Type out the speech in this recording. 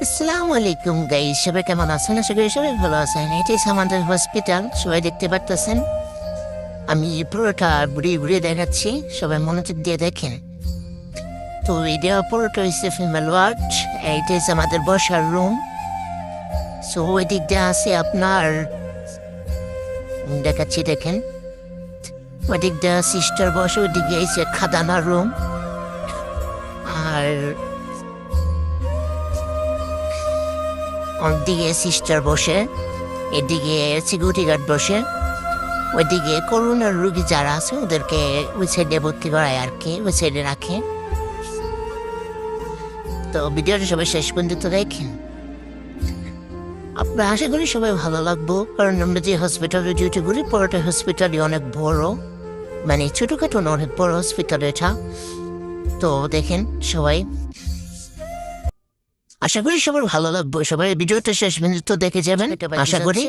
আসসালামু আলাইকুম গাইস, সবাই কেমন আছেন? আশা করি সবাই ভালো আছেন। এটাই আমাদের হসপিটাল, সবাই দেখতে পারতেছেন। আমি পুরোটা ঘুরিয়ে ঘুরিয়ে দেখাচ্ছি, সবাই মনোযোগ দিয়ে দেখেন। তো এটা পুরোটা হচ্ছে ফিমেল ওয়ার্ড, এইটা হচ্ছে আমাদের বসার রুম। সো ওই দিক দিয়ে আছে আপনার দেখাচ্ছি, দেখেন ওই দিক দিয়ে সিস্টার বসে, ওই দিকে এসে খাদানার রুম। আর ওদিকে সিস্টার বসে, এদিকে সিকিউরিটি গার্ড বসে, ওইদিকে করোনার রুগী যারা আছে ওদেরকে ওই সাইডে ভর্তি করায় আর কি, ওই সাইডে রাখে। তো ভিডিওটা সবাই শেষ পর্যন্ত দেখেন, আপনার আশা করি সবাই ভালো লাগবো। কারণ আমরা যে হসপিটালে ডিউটি করি, পুরোটা হসপিটালই অনেক বড়, মানে ছোটখাটো না, অনেক বড় হসপিটাল এটা। তো দেখেন সবাই, আশা করি সবার ভালো লাগবে। সবাই ভিডিওটা শেষ পর্যন্ত দেখে যাবেন আশা করি।